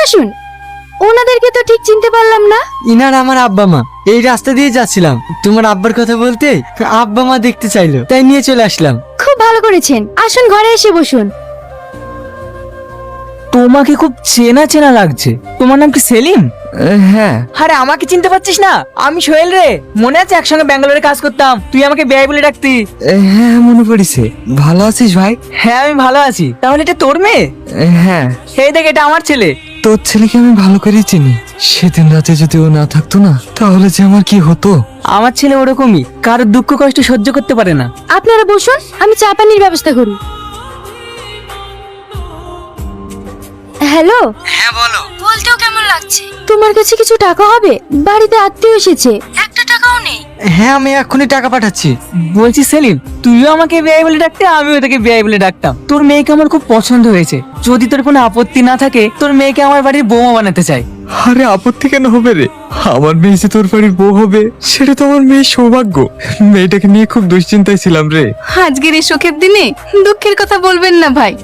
আসুন। ওনাদেরকে তো ঠিক চিনতে পারলাম না। ইনার আমার আব্বা মা। এই রাস্তা দিয়ে যাচ্ছিলাম, তোমার আব্বার কথা বলতে আব্বা মা দেখতে চাইলো, তাই নিয়ে চলে আসলাম। খুব ভালো করেছেন, আসুন ঘরে এসে বসুন। তোমাকে খুব চেনা চেনা লাগছে। তোমার নাম কি সেলিম? হ্যাঁ। আরে আমাকে চিনতে পারছিস না? আমি সোহেল রে। মনে আছে একসঙ্গে ব্যাঙ্গালোরে কাজ করতাম, তুই আমাকে বেয়াই বলে ডাকতি। হ্যাঁ মনে পড়েছে। ভালো আছিস ভাই? হ্যাঁ আমি ভালো আছি। তাহলে এটা তোর মেয়ে? হ্যাঁ। এই দেখ, এটা আমার ছেলে। তোর ছেলেকে আমি ভালো করে চিনি। সেদিন রাতে যদি ও না থাকতো না, তাহলে যে আমার কি হতো। আমার ছেলে ওরকমই, কারোর দুঃখ কষ্ট সহ্য করতে পারে না। আপনারা বসুন, আমি চা পানির ব্যবস্থা করি। হ্যালো। হ্যাঁ বলো। বলতেও কেমন লাগছে? তোমার কাছে কিছু টাকা হবে? বাড়িতে আত্মীয় এসেছে, একটা টাকাও নেই। হ্যাঁ আমি এক্ষুনি টাকা পাঠাচ্ছি। বলছি সেলিম, তুইও আমাকে বেয়াই বলে ডাকতে, আমিও তোকে বেয়াই বলে ডাকতাম। তোর মেয়েকে আমার খুব পছন্দ হয়েছে। যদি তোর কোনো আপত্তি না থাকে, তোর মেয়েকে আমার বাড়ির বৌমা বানাতে চাই। আরে আপত্তি কেন হবে রে? আমার মেয়ে যে তোর বাড়ির বউ হবে, সেটা তো আমার মেয়ের সৌভাগ্য। মেয়েটাকে নিয়ে খুব দুশ্চিন্তায় ছিলাম রে। আজকের এই সুখের দিনে দুঃখের কথা বলবেন না ভাই।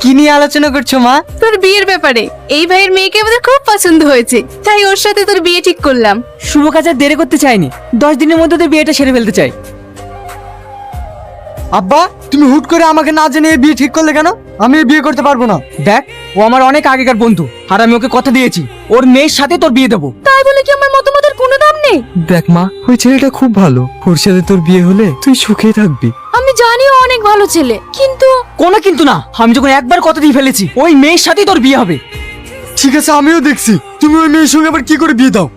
কি নিয়ে আলোচনা করছো মা? তোর বিয়ের ব্যাপারে। এই ভাইয়ের মেয়েকে আমাদের খুব পছন্দ হয়েছে, তাই ওর সাথে তোর বিয়ে ঠিক করলাম। শুভ কাজ আর দেরি করতে চাইনি, 10 দিনের মধ্যে তোর বিয়েটা সেরে ফেলতে চাই। আব্বা, তুমি হুট করে আমাকে না জেনে বিয়ে ঠিক করলে কেন? আমি বিয়ে করতে পারবো না। দেখ, ও আমার অনেক আগেকার বন্ধু, আর আমি ওকে কথা দিয়েছি ওর মেয়ের সাথে তোর বিয়ে দেবো। তাই বলে কি আমার মতামতের কোনো দাম নেই? দেখ মা, ওই ছেলেটা খুব ভালো। ওর সাথে তোর বিয়ে হলে তুই সুখে থাকবি। আমি জানি ও অনেক ভালো ছেলে, কিন্তু কোনো কিন্তু না। আমি যখন একবার কথা দিয়ে ফেলেছি, ওই মেয়ের সাথেই তোর বিয়ে হবে। ঠিক আছে, আমিও দেখছি তুমি ওই মেয়ের সঙ্গে আবার কি করে বিয়ে দাও।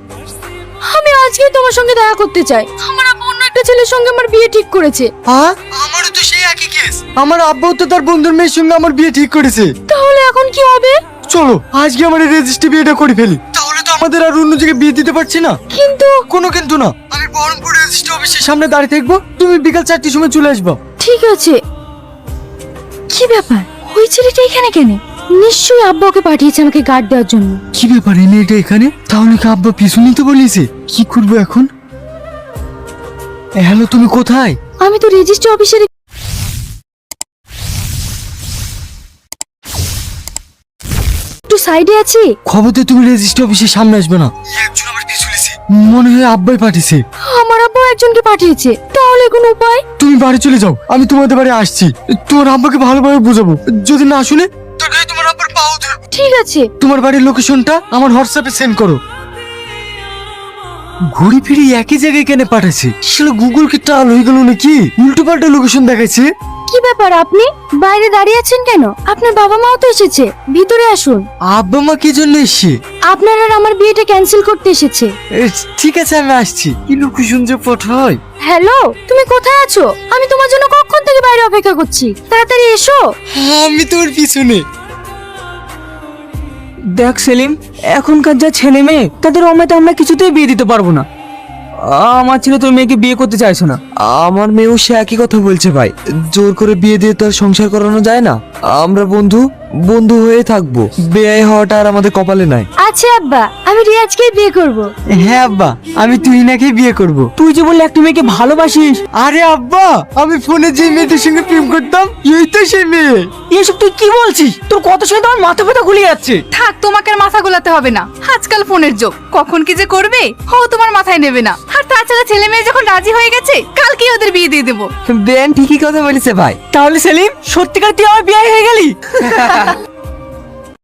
আমি আজকে তোমার সঙ্গে দেখা করতে চাই। আমার আব্বু অন্য একটা ছেলের সঙ্গে আমার বিয়ে ঠিক করেছে। হ্যাঁ, আমারও তো সেই একই কেস। আমার আব্বাও তো তার বন্ধুর মেয়ের সঙ্গে আমার বিয়ে ঠিক করেছে। তাহলে এখন কি হবে? চলো আজকে আমার রেজিস্ট্রি বিয়েটা করে ফেলি, তাহলে তো আমাদের আর অন্য জায়গায় বিয়ে দিতে পারছি না। কিন্তু কোনো কিন্তু না। আমি বহরমপুর রেজিস্ট্রি অফিসের সামনে দাঁড়িয়ে থাকবো, তুমি বিকাল 4টের সময় চলে আসবো। ঠিক আছে। কি ব্যাপার, ওই ছেলেটা এখানে কেন? নিশ্চয়ই আব্বা ওকে পাঠিয়েছে আমাকে গার্ড দেওয়ার জন্য। কি ব্যাপার, এই মেয়েটা এখানে? তাহলে কি আব্বা পিছু নিতে বলিয়েছে? কি করবো এখন? হ্যালো, তুমি কোথায়? আমি তো রেজিস্ট্রি অফিসের একটু সাইডে আছি। খবরদার তুমি রেজিস্ট্রি অফিসের সামনে আসবে না। একজন আমার পিছু নিছে, মনে হয় আব্বাই পাঠিয়েছে। আমার আব্বা একজনকে পাঠিয়েছে, তাহলে কোনো উপায়? তুমি বাড়ি চলে যাও, আমি তোমাদের বাড়ি আসছি। তোমার আব্বাকে ভালোভাবে বোঝাবো, যদি না শুনে তোর গায়ে তোমার আব্বার পাও ধরবো। ঠিক আছে। তোমার বাড়ির লোকেশনটা আমার হোয়াটসঅ্যাপে সেন্ড করো। ঘুরি ফিরি একই জায়গায় কেন পাঠাচ্ছে? সেটা গুগল কি টাল হয়ে গেল নাকি? উল্টো পাল্টা লোকেশন দেখাচ্ছে। কি ব্যাপার, আপনি বাইরে দাঁড়িয়ে আছেন কেন? আপনার বাবা মাও তো এসেছে, ভিতরে আসুন। আব্বা মা কি জন্য এসছে? আপনার আর আমার বিয়েটা ক্যান্সেল করতে এসেছে। ঠিক আছে আমি আসছি। কি লোকেশন যে পাঠায়। হ্যালো, তুমি কোথায় আছো? আমি তোমার জন্য কখন থেকে বাইরে অপেক্ষা করছি, তাড়াতাড়ি এসো। আমি তোর পিছনে। দেখ সেলিম, এখনকার যা ছেলে মেয়ে, তাদের অমেতে আমরা কিছুতেই বিয়ে দিতে পারবো না। আমার ছেলে তোর মেয়েকে বিয়ে করতে চাইছো না। আমার মেয়েও সে একই কথা বলছে ভাই। জোর করে বিয়ে দিয়ে তো আর সংসার করানো যায় না। আমরা বন্ধু বন্ধু হয়ে থাকবো। বিয়ে হওয়াটা আর আমাদের কপালে নাই। আচ্ছা আব্বা, আমি রিয়াজকেই বিয়ে করব। হ্যাঁ আব্বা, আমি তুহিনাকে বিয়ে করব। তুই যে বললে একটা মেয়েকে ভালোবাসিস। আরে আব্বা, আমি ফোনে যে মেয়েটার সঙ্গে প্রেম করতাম, এই তো সেই মেয়ে। এসব তুই কি বলছিস? তোর কত সময় তোমার মাথা ব্যথা ঘুরিয়ে যাচ্ছে। থাক, তোমাকে আর মাথা গোলাতে হবে না। আজকাল ফোনের যুগ, কখন কি যে করবে ও তোমার মাথায় নেবে না। আর তাছাড়া ছেলে মেয়ে যখন রাজি হয়ে গেছে, কালকেই ওদের বিয়ে দিয়ে দেবো। বেন ঠিকই কথা বলেছে ভাই। তাহলে সেলিম, সত্যিকার তুই আমার বিয়ে হয়ে গেলি?